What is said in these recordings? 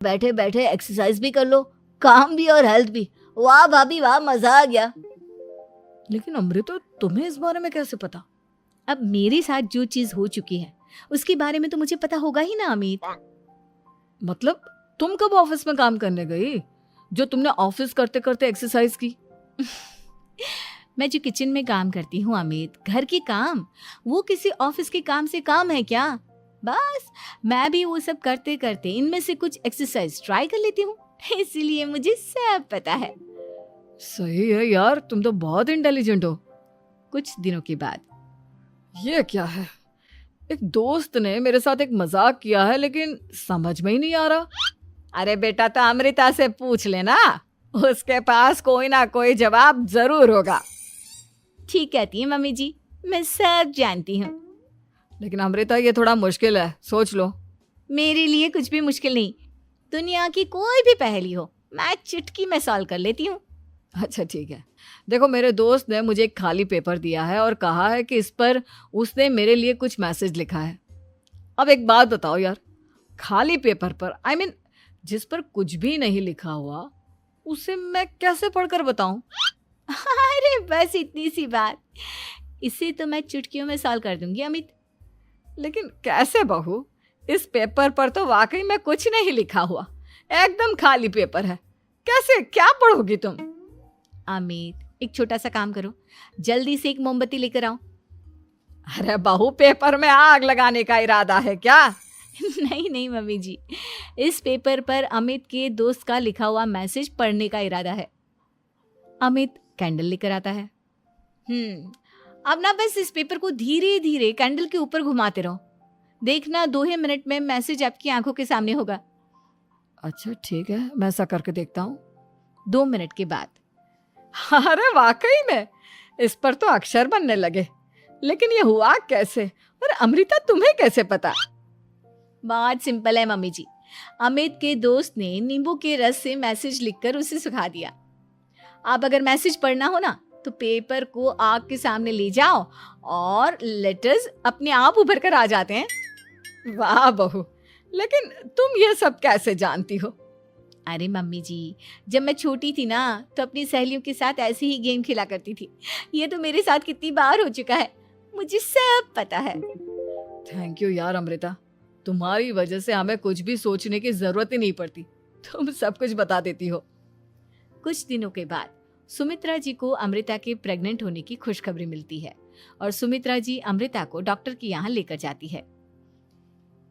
बैठे बैठे एक्सरसाइज भी कर लो, काम भी और हेल्थ भी। वाह भाभी वाह, मजा आ गया। लेकिन अमृता, तुम्हें इस बारे में कैसे पता? अब मेरे साथ जो चीज हो चुकी है उसके बारे में तो मुझे पता होगा ही ना अमित। मतलब तुम कब ऑफिस में काम करने गई जो तुमने ऑफिस करते करते एक्सरसाइज की? मैं जो किचन में काम करती हूँ अमित, घर के काम, वो किसी ऑफिस के काम से काम है क्या? बस मैं भी वो सब करते करते इनमें से कुछ एक्सरसाइज ट्राई कर लेती हूँ, इसीलिए मुझे सब पता है। सही है यार, तुम तो बहुत इंटेलिजेंट हो। कुछ दिनों के बाद ये क्या है? एक दोस्त ने मेरे साथ एक मजाक किया है लेकिन समझ में ही नहीं आ रहा। अरे बेटा, तो अमृता से पूछ लेना, उसके पास कोई ना कोई जवाब जरूर होगा। ठीक कहती है मम्मी जी, मैं सब जानती हूँ। लेकिन अमृता, ये थोड़ा मुश्किल है, सोच लो। मेरे लिए कुछ भी मुश्किल नहीं, दुनिया की कोई भी पहेली हो मैं चुटकी में सॉल्व कर लेती हूँ। अच्छा ठीक है, देखो मेरे दोस्त ने मुझे एक खाली पेपर दिया है और कहा है कि इस पर उसने मेरे लिए कुछ मैसेज लिखा है। अब एक बात बताओ यार, खाली पेपर पर जिस पर कुछ भी नहीं लिखा हुआ, उसे मैं कैसे पढ़कर बताऊं? अरे बस इतनी सी बात, इसे तो मैं चुटकियों में सॉल्व कर दूंगी अमित। लेकिन कैसे बहू? इस पेपर पर तो वाकई में कुछ नहीं लिखा हुआ, एकदम खाली पेपर है। कैसे, क्या पढ़ोगी तुम? अमित, एक छोटा सा काम करो, जल्दी से एक मोमबत्ती लेकर आओ। अरे बहू, पेपर में आग लगाने का इरादा है क्या? नहीं नहीं मम्मी जी, इस पेपर पर अमित के दोस्त का लिखा हुआ मैसेज पढ़ने का इरादा है। अमित कैंडल लेकर आता है। अब ना बस इस पेपर को धीरे धीरे कैंडल के ऊपर घुमाते रहो, देखना 2 ही मिनट में मैसेज आपकी आंखों के सामने होगा। अच्छा ठीक है, मैं ऐसा करके देखता हूँ। 2 मिनट के बाद अरे वाकई में इस पर तो अक्षर बनने लगे, लेकिन ये हुआ कैसे? और अमृता, तुम्हें कैसे पता? बहुत सिंपल है मम्मी जी, अमित के दोस्त ने नींबू के रस से मैसेज लिखकर उसे सुखा दिया। अब अगर मैसेज पढ़ना हो ना तो पेपर को आग के सामने ले जाओ और लेटर्स अपने आप उभर कर आ जाते हैं। वाह बहू, लेकिन तुम ये सब कैसे जानती हो? अरे मम्मी जी, जब मैं छोटी थी ना तो अपनी सहेलियों के साथ ऐसे ही गेम खेला करती थी। ये तो मेरे साथ कितनी बार हो चुका है, मुझे सब पता है। थैंक यू यार अमृता, तुम्हारी वजह से हमें कुछ भी सोचने की जरूरत ही नहीं पड़ती, तुम सब कुछ बता देती हो। कुछ दिनों के बाद सुमित्रा जी को अमृता के प्रेग्नेंट होने की खुशखबरी मिलती है और सुमित्रा जी अमृता को डॉक्टर के यहाँ लेकर जाती है।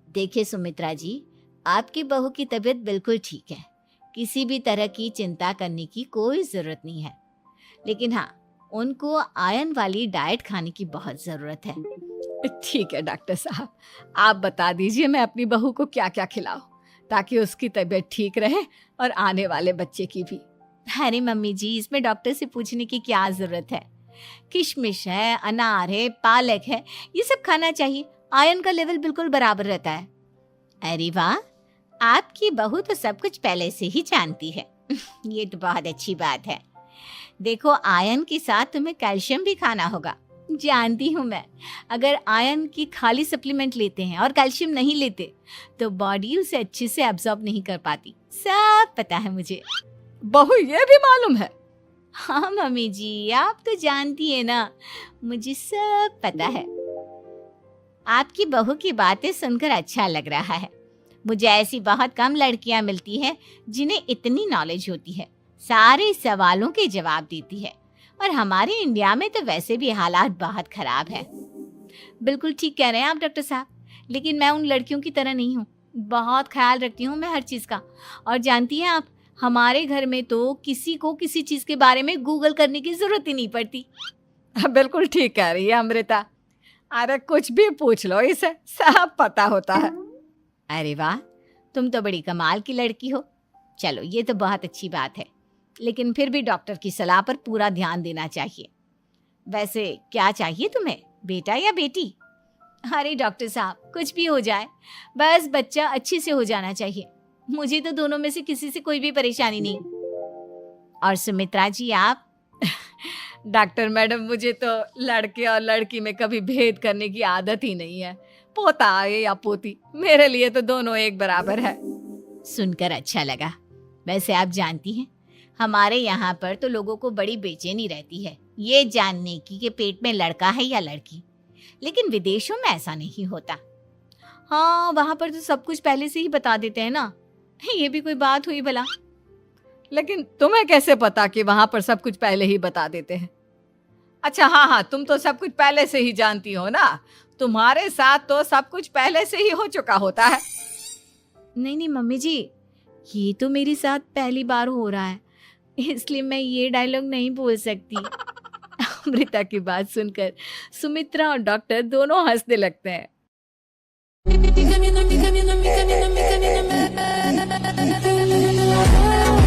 देखिए सुमित्रा जी, आपकी बहू की तबीयत बिल्कुल ठीक है, किसी भी तरह की चिंता करने की कोई जरूरत नहीं है। लेकिन हाँ, उनको आयरन वाली डाइट खाने की बहुत जरूरत है। ठीक है डॉक्टर साहब, आप बता दीजिए मैं अपनी बहू को क्या क्या खिलाऊं ताकि उसकी तबीयत ठीक रहे और आने वाले बच्चे की भी। अरे मम्मी जी, इसमें डॉक्टर से पूछने की क्या जरूरत है? किशमिश है, अनार है, पालक है, ये सब खाना चाहिए, आयरन का लेवल बिल्कुल बराबर रहता है। अरे वाह, आपकी बहू तो सब कुछ पहले से ही जानती है। ये तो बहुत अच्छी बात है। देखो, आयरन के साथ तुम्हें कैल्शियम भी खाना होगा। जानती हूँ मैं, अगर आयरन की खाली सप्लीमेंट लेते हैं और कैल्शियम नहीं लेते तो बॉडी उसे अच्छे से एब्जॉर्ब नहीं कर पाती, सब पता है मुझे। बहू, ये भी मालूम है? हाँ मम्मी जी, आप तो जानती है ना, मुझे सब पता है। आपकी बहू की बातें सुनकर अच्छा लग रहा है। मुझे ऐसी बहुत कम लड़कियां मिलती हैं जिन्हें इतनी नॉलेज होती है, सारे सवालों के जवाब देती है। और हमारे इंडिया में तो वैसे भी हालात बहुत खराब है। बिल्कुल ठीक कह रहे हैं आप डॉक्टर साहब, लेकिन मैं उन लड़कियों की तरह नहीं हूँ, बहुत ख्याल रखती हूँ मैं हर चीज़ का। और जानती हैं आप, हमारे घर में तो किसी को किसी चीज़ के बारे में गूगल करने की जरूरत ही नहीं पड़ती। बिल्कुल ठीक कह रही है अमृता, अरे कुछ भी पूछ लो, इसे सब पता होता है। अरे वाह, तुम तो बड़ी कमाल की लड़की हो। चलो, ये तो बहुत अच्छी बात है, लेकिन फिर भी डॉक्टर की सलाह पर पूरा ध्यान देना चाहिए। वैसे क्या चाहिए तुम्हें, बेटा या बेटी? अरे डॉक्टर साहब, कुछ भी हो जाए, बस बच्चा अच्छे से हो जाना चाहिए, मुझे तो दोनों में से किसी से कोई भी परेशानी नहीं। और सुमित्रा जी आप? डॉक्टर मैडम, मुझे तो लड़के और लड़की में कभी भेद करने की आदत ही नहीं है, पोता आए या पोती, मेरे लिए तो दोनों एक बराबर है। सुनकर अच्छा लगा। वैसे आप जानती हैं, हमारे यहाँ पर तो लोगों को बड़ी बेचैनी रहती है ये जानने की कि पेट में लड़का है या लड़की, लेकिन विदेशों में ऐसा नहीं होता। हाँ, वहां पर तो सब कुछ पहले से ही बता देते हैं ना। ये भी कोई बात हुई भला? लेकिन तुम्हें कैसे पता कि वहां पर सब कुछ पहले ही बता देते हैं? अच्छा हाँ हाँ, तुम तो सब कुछ पहले से ही जानती हो ना, तुम्हारे साथ तो सब कुछ पहले से ही हो चुका होता है। नहीं नहीं मम्मी जी, ये तो मेरे साथ पहली बार हो रहा है, इसलिए मैं ये डायलॉग नहीं बोल सकती। अमृता की बात सुनकर सुमित्रा और डॉक्टर दोनों हंसने लगते हैं। Camina, camina, camina, camina, camina, camina.